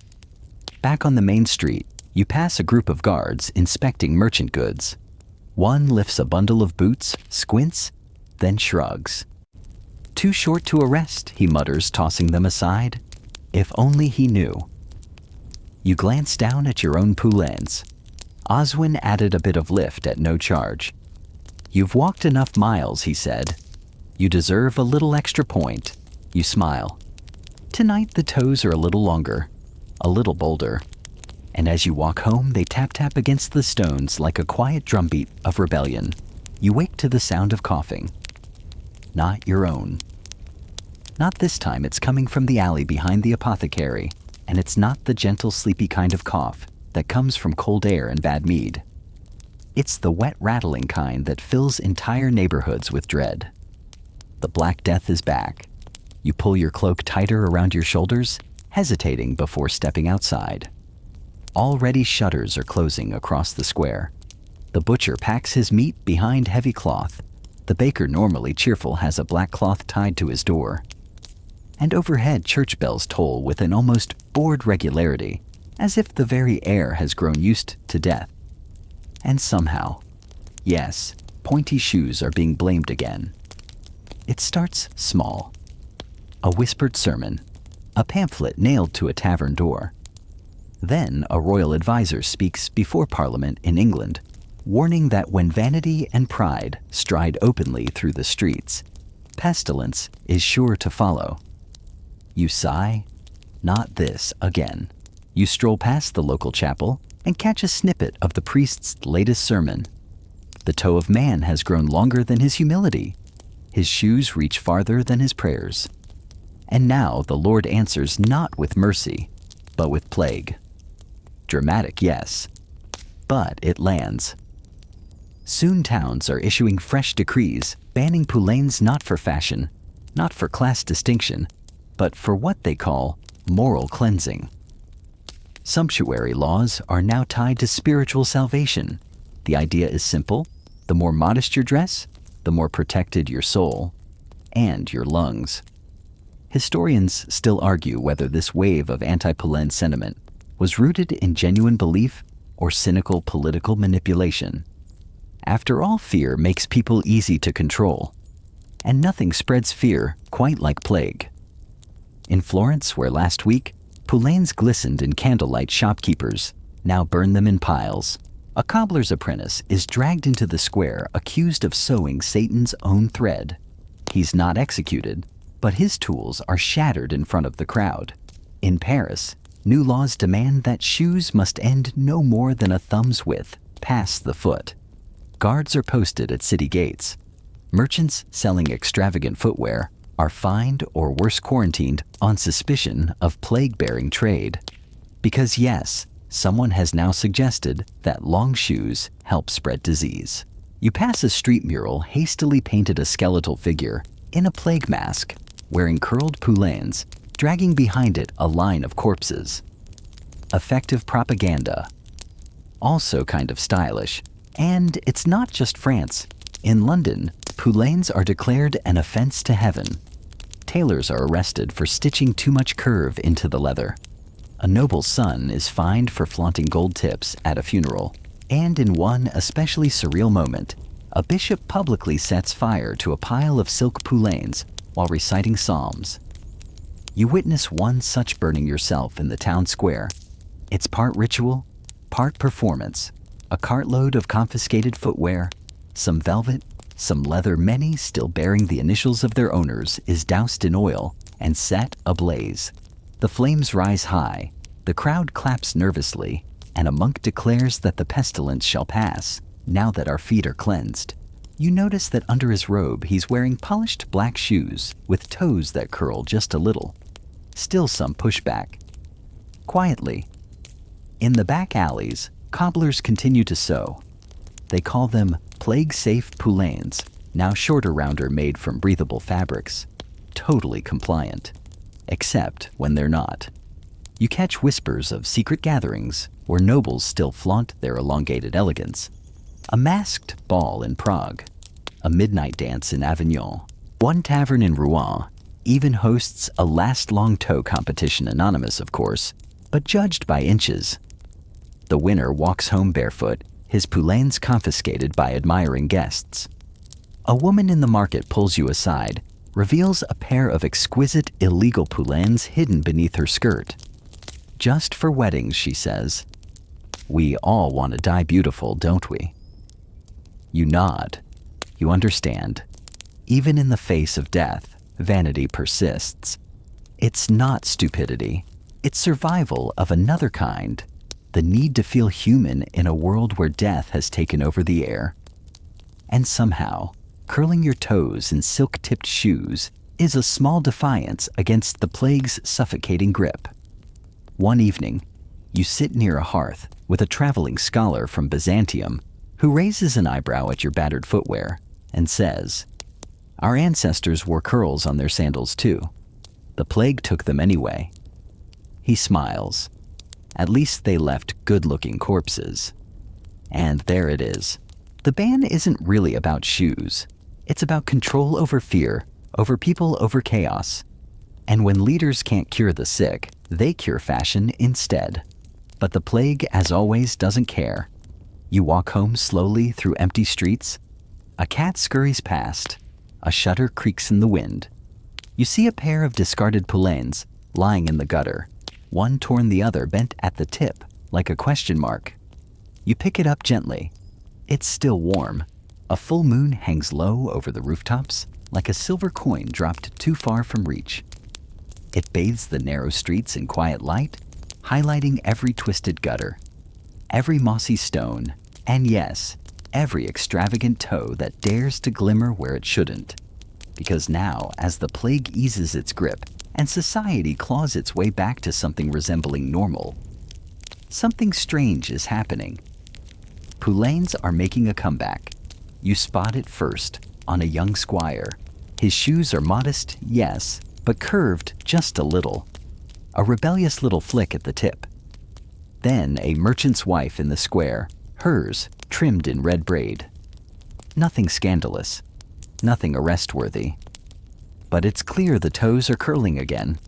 Back on the main street, you pass a group of guards inspecting merchant goods. One lifts a bundle of boots, squints, then shrugs. Too short to arrest, he mutters, tossing them aside. If only he knew. You glance down at your own poulaines. Oswin added a bit of lift at no charge. You've walked enough miles, he said. You deserve a little extra point. You smile. Tonight the toes are a little longer, a little bolder. And as you walk home, they tap-tap against the stones like a quiet drumbeat of rebellion. You wake to the sound of coughing. Not your own. Not this time. It's coming from the alley behind the apothecary, and it's not the gentle, sleepy kind of cough that comes from cold air and bad mead. It's the wet, rattling kind that fills entire neighborhoods with dread. The Black Death is back. You pull your cloak tighter around your shoulders, hesitating before stepping outside. Already shutters are closing across the square. The butcher packs his meat behind heavy cloth. The baker, normally cheerful, has a black cloth tied to his door. And overhead, church bells toll with an almost bored regularity, as if the very air has grown used to death. And somehow, yes, pointy shoes are being blamed again. It starts small. A whispered sermon, a pamphlet nailed to a tavern door. Then a royal advisor speaks before Parliament in England, warning that when vanity and pride stride openly through the streets, pestilence is sure to follow. You sigh, not this again. You stroll past the local chapel and catch a snippet of the priest's latest sermon. The toe of man has grown longer than his humility. His shoes reach farther than his prayers. And now the Lord answers not with mercy, but with plague. Dramatic, yes, but it lands. Soon towns are issuing fresh decrees banning poulaines not for fashion, not for class distinction, but for what they call moral cleansing. Sumptuary laws are now tied to spiritual salvation. The idea is simple: the more modest your dress, the more protected your soul and your lungs. Historians still argue whether this wave of anti-poulaine sentiment was rooted in genuine belief or cynical political manipulation. After all, fear makes people easy to control, and nothing spreads fear quite like plague. In Florence, where last week poulaines glistened in candlelight, shopkeepers now burn them in piles, A cobbler's apprentice is dragged into the square accused of sewing Satan's own thread. He's not executed, but his tools are shattered in front of the crowd. In Paris, new laws demand that shoes must end no more than a thumb's width past the foot. Guards are posted at city gates. Merchants selling extravagant footwear are fined or worse quarantined on suspicion of plague-bearing trade. Because yes, someone has now suggested that long shoes help spread disease. You pass a street mural hastily painted a skeletal figure in a plague mask, wearing curled poulaines, dragging behind it a line of corpses. Effective propaganda. Also kind of stylish. And it's not just France. In London, poulaines are declared an offense to heaven. Tailors are arrested for stitching too much curve into the leather. A noble's son is fined for flaunting gold tips at a funeral. And in one especially surreal moment, a bishop publicly sets fire to a pile of silk poulaines while reciting psalms. You witness one such burning yourself in the town square. It's part ritual, part performance. A cartload of confiscated footwear, some velvet, some leather, many still bearing the initials of their owners, is doused in oil and set ablaze. The flames rise high, the crowd claps nervously, and a monk declares that the pestilence shall pass, now that our feet are cleansed. You notice that under his robe he's wearing polished black shoes with toes that curl just a little. Still some pushback. Quietly, in the back alleys, cobblers continue to sew. They call them plague-safe poulaines, now shorter rounder made from breathable fabrics. Totally compliant. Except when they're not. You catch whispers of secret gatherings where nobles still flaunt their elongated elegance. A masked ball in Prague. A midnight dance in Avignon. One tavern in Rouen even hosts a last long toe competition, anonymous of course, but judged by inches. The winner walks home barefoot, his poulaines confiscated by admiring guests. A woman in the market pulls you aside, reveals a pair of exquisite illegal poulaines hidden beneath her skirt. Just for weddings, she says. We all want to die beautiful, don't we? You nod. You understand. Even in the face of death, vanity persists. It's not stupidity. It's survival of another kind. The need to feel human in a world where death has taken over the air. And somehow, curling your toes in silk-tipped shoes is a small defiance against the plague's suffocating grip. One evening, you sit near a hearth with a traveling scholar from Byzantium who raises an eyebrow at your battered footwear and says, "Our ancestors wore curls on their sandals too. The plague took them anyway." He smiles. At least they left good-looking corpses. And there it is. The ban isn't really about shoes. It's about control over fear, over people, over chaos. And when leaders can't cure the sick, they cure fashion instead. But the plague, as always, doesn't care. You walk home slowly through empty streets. A cat scurries past. A shutter creaks in the wind. You see a pair of discarded poulaines lying in the gutter. One torn, the other bent at the tip, like a question mark. You pick it up gently. It's still warm. A full moon hangs low over the rooftops, like a silver coin dropped too far from reach. It bathes the narrow streets in quiet light, highlighting every twisted gutter, every mossy stone, and yes, every extravagant toe that dares to glimmer where it shouldn't. Because now, as the plague eases its grip, and society claws its way back to something resembling normal, something strange is happening. Poulaines are making a comeback. You spot it first, on a young squire. His shoes are modest, yes, but curved just a little. A rebellious little flick at the tip. Then a merchant's wife in the square, hers trimmed in red braid. Nothing scandalous, nothing arrest-worthy. But it's clear the toes are curling again.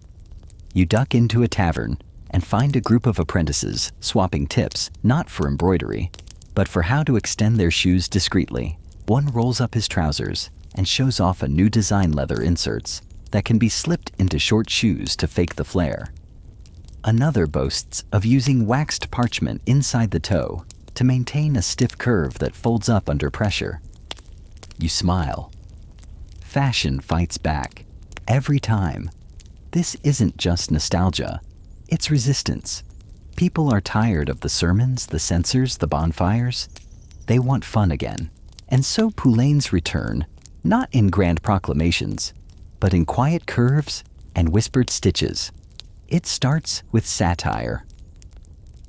You duck into a tavern and find a group of apprentices swapping tips, not for embroidery, but for how to extend their shoes discreetly. One rolls up his trousers and shows off a new design leather inserts that can be slipped into short shoes to fake the flare. Another boasts of using waxed parchment inside the toe to maintain a stiff curve that folds up under pressure. You smile. Fashion fights back. Every time. This isn't just nostalgia. It's resistance. People are tired of the sermons, the censors, the bonfires. They want fun again. And so poulaines return, not in grand proclamations, but in quiet curves and whispered stitches. It starts with satire.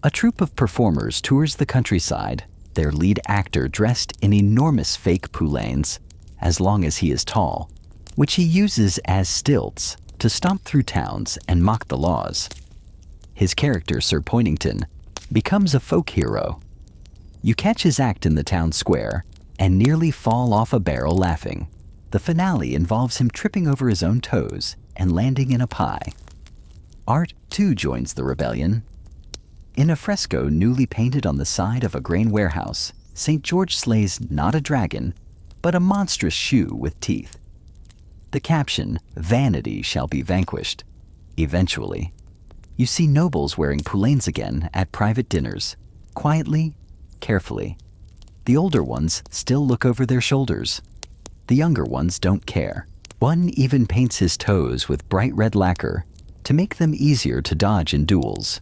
A troupe of performers tours the countryside, their lead actor dressed in enormous fake poulaines, as long as he is tall, which he uses as stilts to stomp through towns and mock the laws. His character, Sir Pointy, becomes a folk hero. You catch his act in the town square and nearly fall off a barrel laughing. The finale involves him tripping over his own toes and landing in a pie. Art, too, joins the rebellion. In a fresco newly painted on the side of a grain warehouse, St. George slays not a dragon, but a monstrous shoe with teeth. The caption, "Vanity shall be vanquished." Eventually, you see nobles wearing poulaines again at private dinners, quietly, carefully. The older ones still look over their shoulders. The younger ones don't care. One even paints his toes with bright red lacquer to make them easier to dodge in duels.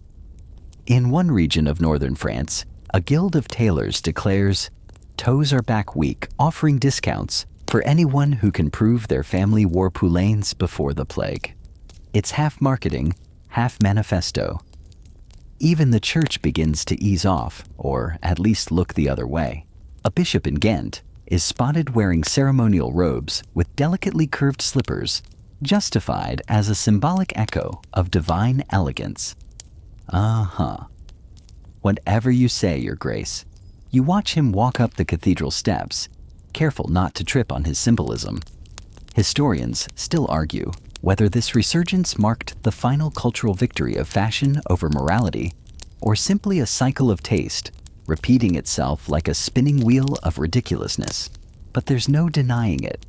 In one region of northern France, a guild of tailors declares, "Toes are back week," offering discounts for anyone who can prove their family wore poulaines before the plague. It's half marketing, half manifesto. Even the church begins to ease off, or at least look the other way. A bishop in Ghent is spotted wearing ceremonial robes with delicately curved slippers, justified as a symbolic echo of divine elegance. Whatever you say, Your Grace. You watch him walk up the cathedral steps, careful not to trip on his symbolism. Historians still argue whether this resurgence marked the final cultural victory of fashion over morality, or simply a cycle of taste, repeating itself like a spinning wheel of ridiculousness. But there's no denying it.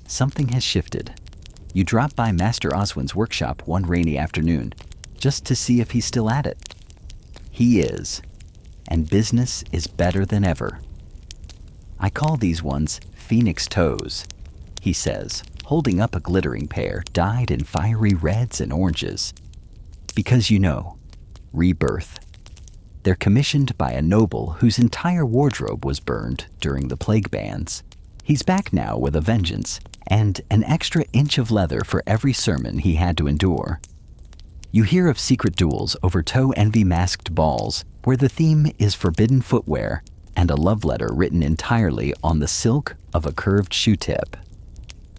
Something has shifted. You drop by Master Oswin's workshop one rainy afternoon, just to see if he's still at it. He is, and business is better than ever. "I call these ones phoenix toes," he says, holding up a glittering pair dyed in fiery reds and oranges. "Because rebirth. They're commissioned by a noble whose entire wardrobe was burned during the plague bans. He's back now with a vengeance, and an extra inch of leather for every sermon he had to endure." You hear of secret duels over toe envy masked balls, where the theme is forbidden footwear and a love letter written entirely on the silk of a curved shoe tip.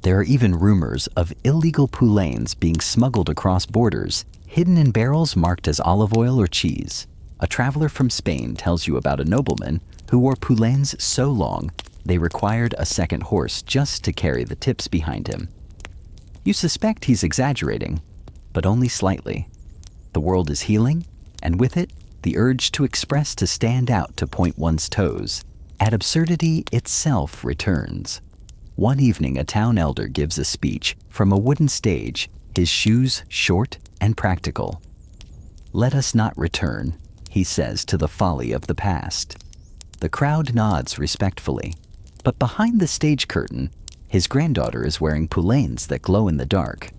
There are even rumors of illegal poulaines being smuggled across borders, hidden in barrels marked as olive oil or cheese. A traveler from Spain tells you about a nobleman who wore poulaines so long they required a second horse just to carry the tips behind him. You suspect he's exaggerating, but only slightly. The world is healing, and with it, the urge to express to stand out to point one's toes. At absurdity itself returns. One evening, a town elder gives a speech from a wooden stage, his shoes short and practical. "Let us not return," he says, "to the folly of the past." The crowd nods respectfully, but behind the stage curtain, his granddaughter is wearing poulaines that glow in the dark.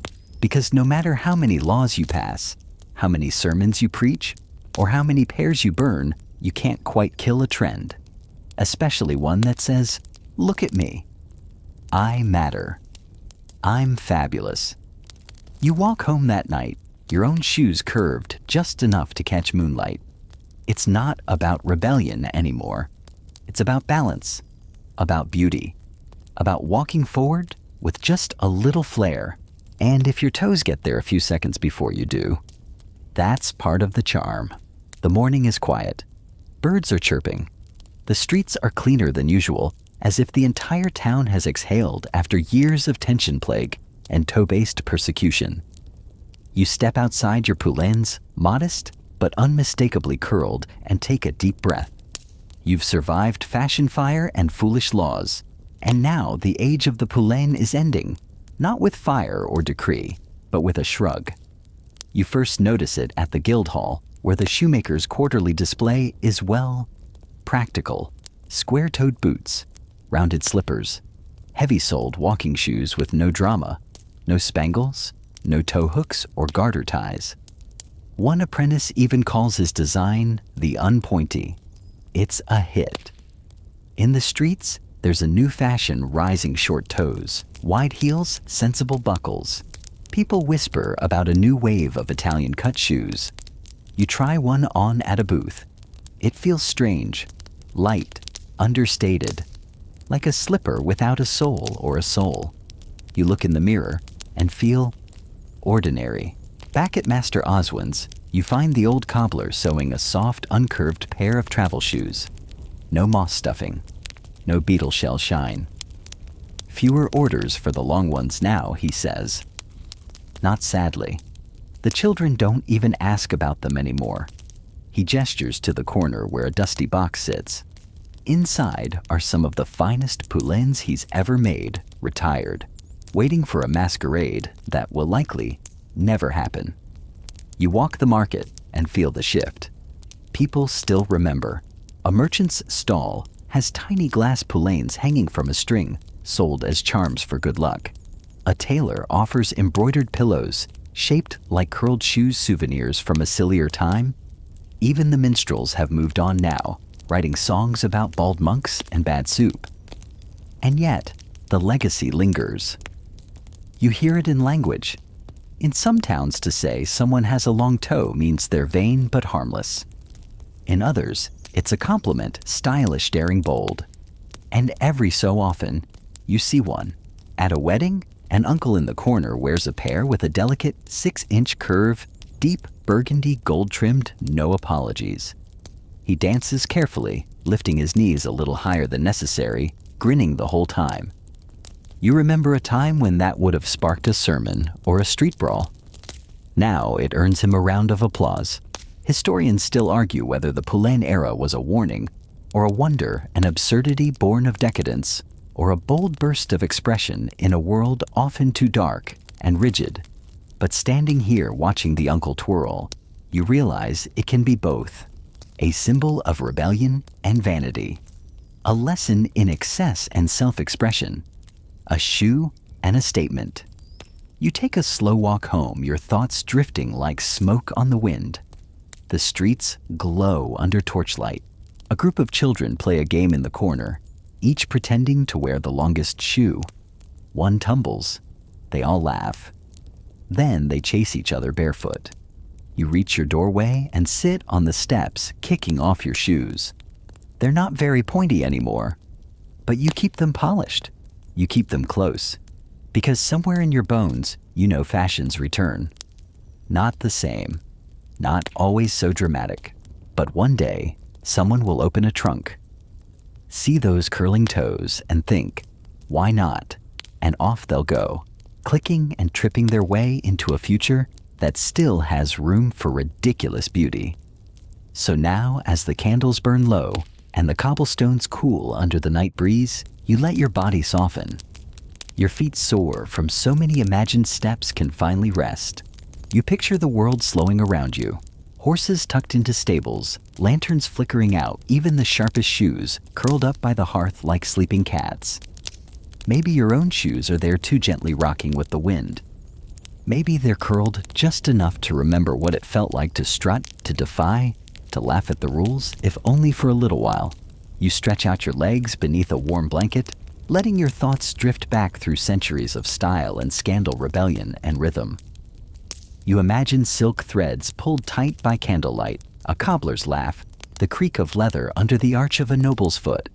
Because no matter how many laws you pass, how many sermons you preach, or how many pairs you burn, you can't quite kill a trend. Especially one that says, "Look at me. I matter. I'm fabulous." You walk home that night, your own shoes curved just enough to catch moonlight. It's not about rebellion anymore. It's about balance, about beauty, about walking forward with just a little flair. And if your toes get there a few seconds before you do, that's part of the charm. The morning is quiet. Birds are chirping. The streets are cleaner than usual, as if the entire town has exhaled after years of tension plague and toe-based persecution. You step outside your poulaines, modest but unmistakably curled, and take a deep breath. You've survived fashion fire and foolish laws, and now the age of the poulaine is ending. Not with fire or decree, but with a shrug. You first notice it at the guild hall, where the shoemaker's quarterly display is, well, practical, square-toed boots, rounded slippers, heavy-soled walking shoes with no drama, no spangles, no toe hooks or garter ties. One apprentice even calls his design the Pointy. It's a hit. In the streets, there's a new fashion: rising short toes, wide heels, sensible buckles. People whisper about a new wave of Italian cut shoes. You try one on at a booth. It feels strange, light, understated, like a slipper without a sole or a sole. You look in the mirror and feel ordinary. Back at Master Oswin's, you find the old cobbler sewing a soft, uncurved pair of travel shoes. No moss stuffing, no beetle shell shine. Fewer orders for the long ones now, he says. Not sadly. The children don't even ask about them anymore. He gestures to the corner where a dusty box sits. Inside are some of the finest poulaines he's ever made, retired, waiting for a masquerade that will likely never happen. You walk the market and feel the shift. People still remember. A merchant's stall has tiny glass poulaines hanging from a string, sold as charms for good luck. A tailor offers embroidered pillows, shaped like curled shoes, souvenirs from a sillier time. Even the minstrels have moved on now, writing songs about bald monks and bad soup. And yet, the legacy lingers. You hear it in language. In some towns, to say someone has a long toe means they're vain but harmless. In others, it's a compliment, stylish, daring, bold. And every so often, you see one. At a wedding, an uncle in the corner wears a pair with a delicate 6-inch curve, deep burgundy, gold-trimmed, no apologies. He dances carefully, lifting his knees a little higher than necessary, grinning the whole time. You remember a time when that would have sparked a sermon or a street brawl. Now it earns him a round of applause. Historians still argue whether the Poulain era was a warning, or a wonder, an absurdity born of decadence, or a bold burst of expression in a world often too dark and rigid. But standing here watching the uncle twirl, you realize it can be both. A symbol of rebellion and vanity. A lesson in excess and self-expression. A shoe and a statement. You take a slow walk home, your thoughts drifting like smoke on the wind. The streets glow under torchlight. A group of children play a game in the corner, each pretending to wear the longest shoe. One tumbles. They all laugh. Then they chase each other barefoot. You reach your doorway and sit on the steps, kicking off your shoes. They're not very pointy anymore, but you keep them polished. You keep them close, because somewhere in your bones, you know fashion's return. Not the same, not always so dramatic, but one day, someone will open a trunk, see those curling toes and think, why not? And off they'll go, clicking and tripping their way into a future that still has room for ridiculous beauty. So now, as the candles burn low and the cobblestones cool under the night breeze, you let your body soften. Your feet soar from so many imagined steps can finally rest. You picture the world slowing around you. Horses tucked into stables, lanterns flickering out, even the sharpest shoes curled up by the hearth like sleeping cats. Maybe your own shoes are there too, gently rocking with the wind. Maybe they're curled just enough to remember what it felt like to strut, to defy, to laugh at the rules, if only for a little while. You stretch out your legs beneath a warm blanket, letting your thoughts drift back through centuries of style and scandal, rebellion and rhythm. You imagine silk threads pulled tight by candlelight, a cobbler's laugh, the creak of leather under the arch of a noble's foot.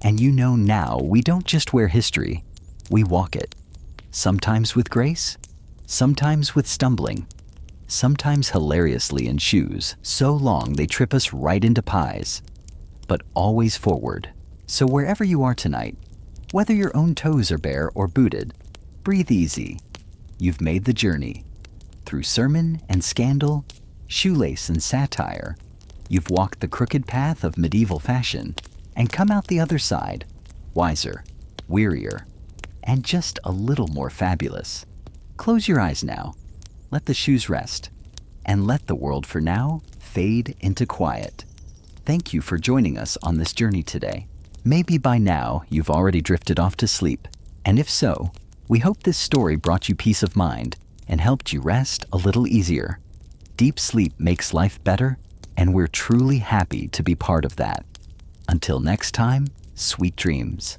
And you know now we don't just wear history, we walk it. Sometimes with grace, sometimes with stumbling, sometimes hilariously in shoes so long they trip us right into pies. But always forward. So wherever you are tonight, whether your own toes are bare or booted, breathe easy. You've made the journey. Through sermon and scandal, shoelace and satire, you've walked the crooked path of medieval fashion and come out the other side, wiser, wearier, and just a little more fabulous. Close your eyes now, let the shoes rest, and let the world for now fade into quiet. Thank you for joining us on this journey today. Maybe by now you've already drifted off to sleep, and if so, we hope this story brought you peace of mind and helped you rest a little easier. Deep sleep makes life better, and we're truly happy to be part of that. Until next time, sweet dreams.